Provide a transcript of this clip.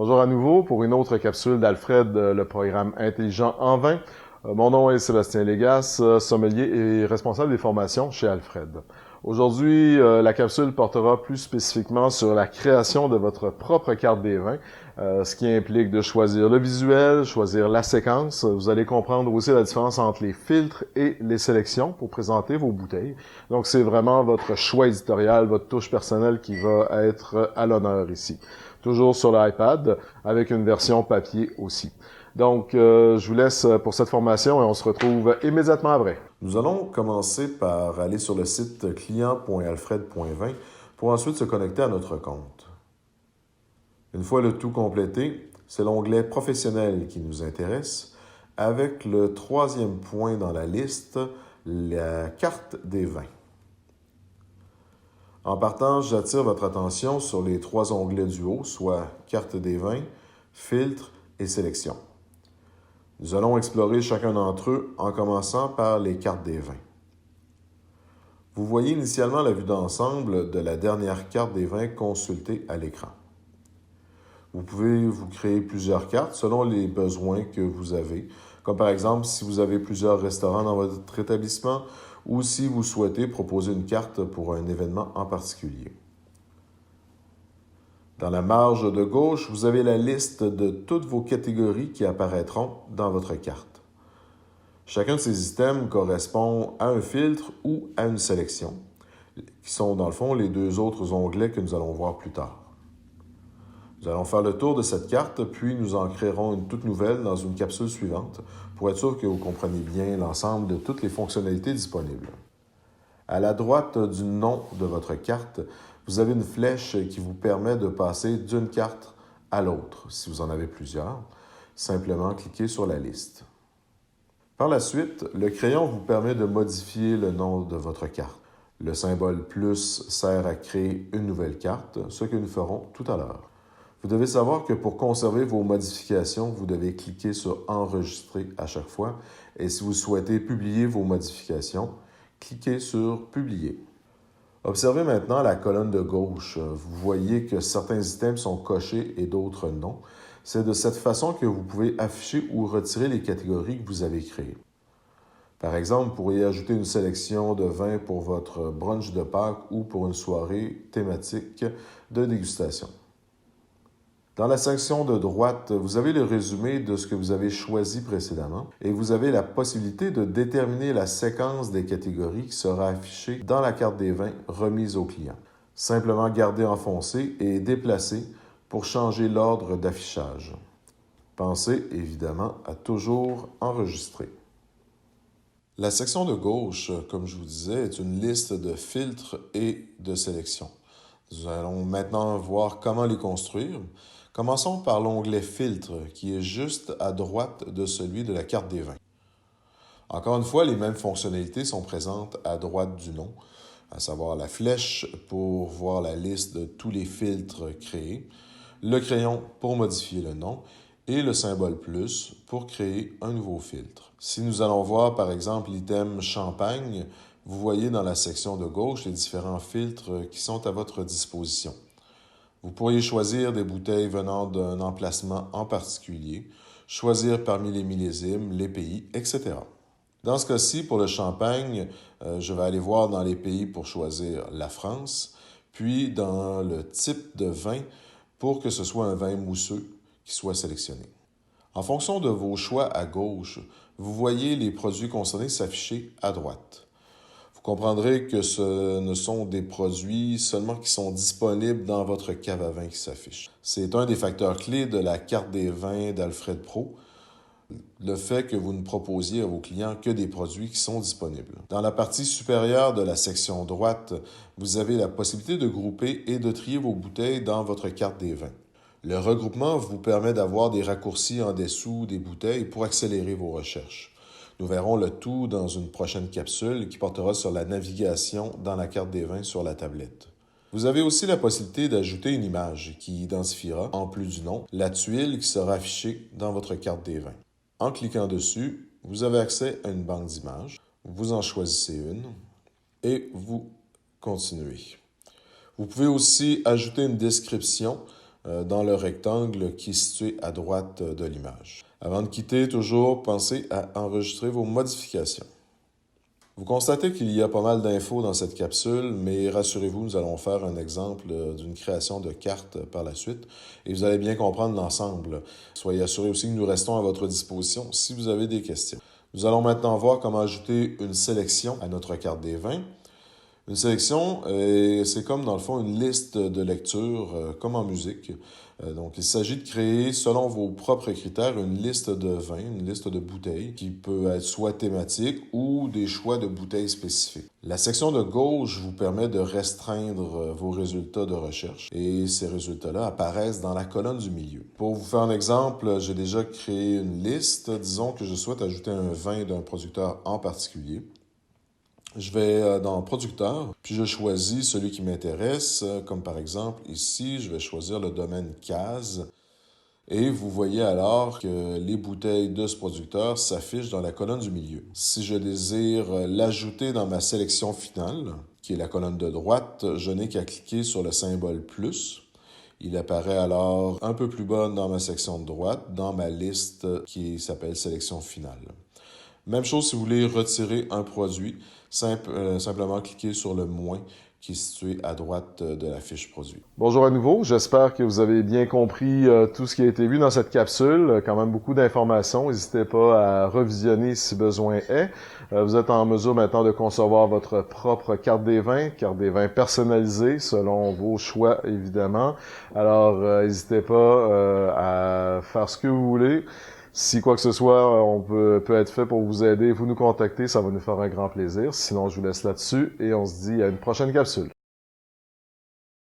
Bonjour à nouveau pour une autre capsule d'Alfred, le programme Intelligent en vin. Mon nom est Sébastien Légas, sommelier et responsable des formations chez Alfred. Aujourd'hui, la capsule portera plus spécifiquement sur la création de votre propre carte des vins, ce qui implique de choisir le visuel, choisir la séquence. Vous allez comprendre aussi la différence entre les filtres et les sélections pour présenter vos bouteilles. Donc, c'est vraiment votre choix éditorial, votre touche personnelle qui va être à l'honneur ici. Toujours sur l'iPad, avec une version papier aussi. Donc, je vous laisse pour cette formation et on se retrouve immédiatement après. Nous allons commencer par aller sur le site client.alfred.20 pour ensuite se connecter à notre compte. Une fois le tout complété, c'est l'onglet « Professionnel » qui nous intéresse, avec le troisième point dans la liste, la carte des vins. En partant, j'attire votre attention sur les trois onglets du haut, soit « Carte des vins »,« Filtre » et « Sélection ». Nous allons explorer chacun d'entre eux en commençant par les cartes des vins. Vous voyez initialement la vue d'ensemble de la dernière carte des vins consultée à l'écran. Vous pouvez vous créer plusieurs cartes selon les besoins que vous avez, comme par exemple si vous avez plusieurs restaurants dans votre établissement ou si vous souhaitez proposer une carte pour un événement en particulier. Dans la marge de gauche, vous avez la liste de toutes vos catégories qui apparaîtront dans votre carte. Chacun de ces items correspond à un filtre ou à une sélection, qui sont dans le fond les deux autres onglets que nous allons voir plus tard. Nous allons faire le tour de cette carte, puis nous en créerons une toute nouvelle dans une capsule suivante pour être sûr que vous compreniez bien l'ensemble de toutes les fonctionnalités disponibles. À la droite du nom de votre carte, vous avez une flèche qui vous permet de passer d'une carte à l'autre. Si vous en avez plusieurs, simplement cliquez sur la liste. Par la suite, le crayon vous permet de modifier le nom de votre carte. Le symbole « plus » sert à créer une nouvelle carte, ce que nous ferons tout à l'heure. Vous devez savoir que pour conserver vos modifications, vous devez cliquer sur « Enregistrer » à chaque fois. Et si vous souhaitez publier vos modifications, cliquez sur « Publier ». Observez maintenant la colonne de gauche. Vous voyez que certains items sont cochés et d'autres non. C'est de cette façon que vous pouvez afficher ou retirer les catégories que vous avez créées. Par exemple, vous pourriez ajouter une sélection de vins pour votre brunch de Pâques ou pour une soirée thématique de dégustation. Dans la section de droite, vous avez le résumé de ce que vous avez choisi précédemment et vous avez la possibilité de déterminer la séquence des catégories qui sera affichée dans la carte des vins remise au client. Simplement garder enfoncé et déplacer pour changer l'ordre d'affichage. Pensez évidemment à toujours enregistrer. La section de gauche, comme je vous disais, est une liste de filtres et de sélections. Nous allons maintenant voir comment les construire. Commençons par l'onglet « Filtre » qui est juste à droite de celui de la carte des vins. Encore une fois, les mêmes fonctionnalités sont présentes à droite du nom, à savoir la flèche pour voir la liste de tous les filtres créés, le crayon pour modifier le nom et le symbole « plus » pour créer un nouveau filtre. Si nous allons voir par exemple l'item « Champagne », vous voyez dans la section de gauche les différents filtres qui sont à votre disposition. Vous pourriez choisir des bouteilles venant d'un emplacement en particulier, choisir parmi les millésimes, les pays, etc. Dans ce cas-ci, pour le champagne, je vais aller voir dans les pays pour choisir la France, puis dans le type de vin pour que ce soit un vin mousseux qui soit sélectionné. En fonction de vos choix à gauche, vous voyez les produits concernés s'afficher à droite. Vous comprendrez que ce ne sont des produits seulement qui sont disponibles dans votre cave à vin qui s'affichent. C'est un des facteurs clés de la carte des vins d'Alfred Pro, le fait que vous ne proposiez à vos clients que des produits qui sont disponibles. Dans la partie supérieure de la section droite, vous avez la possibilité de grouper et de trier vos bouteilles dans votre carte des vins. Le regroupement vous permet d'avoir des raccourcis en dessous des bouteilles pour accélérer vos recherches. Nous verrons le tout dans une prochaine capsule qui portera sur la navigation dans la carte des vins sur la tablette. Vous avez aussi la possibilité d'ajouter une image qui identifiera, en plus du nom, la tuile qui sera affichée dans votre carte des vins. En cliquant dessus, vous avez accès à une banque d'images. Vous en choisissez une et vous continuez. Vous pouvez aussi ajouter une description dans le rectangle qui est situé à droite de l'image. Avant de quitter, toujours pensez à enregistrer vos modifications. Vous constatez qu'il y a pas mal d'infos dans cette capsule, mais rassurez-vous, nous allons faire un exemple d'une création de carte par la suite et vous allez bien comprendre l'ensemble. Soyez assurés aussi que nous restons à votre disposition si vous avez des questions. Nous allons maintenant voir comment ajouter une sélection à notre carte des vins. Une sélection, c'est comme dans le fond une liste de lecture, comme en musique. Donc, il s'agit de créer, selon vos propres critères, une liste de vins, une liste de bouteilles qui peut être soit thématique ou des choix de bouteilles spécifiques. La section de gauche vous permet de restreindre vos résultats de recherche et ces résultats-là apparaissent dans la colonne du milieu. Pour vous faire un exemple, j'ai déjà créé une liste. Disons que je souhaite ajouter un vin d'un producteur en particulier. Je vais dans Producteur, puis je choisis celui qui m'intéresse, comme par exemple ici, je vais choisir le domaine Case. Et vous voyez alors que les bouteilles de ce producteur s'affichent dans la colonne du milieu. Si je désire l'ajouter dans ma sélection finale, qui est la colonne de droite, je n'ai qu'à cliquer sur le symbole plus. Il apparaît alors un peu plus bas dans ma section de droite, dans ma liste qui s'appelle sélection finale. Même chose si vous voulez retirer un produit, simplement cliquez sur le moins qui est situé à droite de la fiche produit. Bonjour à nouveau, j'espère que vous avez bien compris tout ce qui a été vu dans cette capsule. Quand même beaucoup d'informations, n'hésitez pas à revisionner si besoin est. Vous êtes en mesure maintenant de concevoir votre propre carte des vins personnalisée selon vos choix évidemment. Alors n'hésitez pas à faire ce que vous voulez. Si quoi que ce soit, on peut être fait pour vous aider, vous nous contactez, ça va nous faire un grand plaisir. Sinon, je vous laisse là-dessus et on se dit à une prochaine capsule.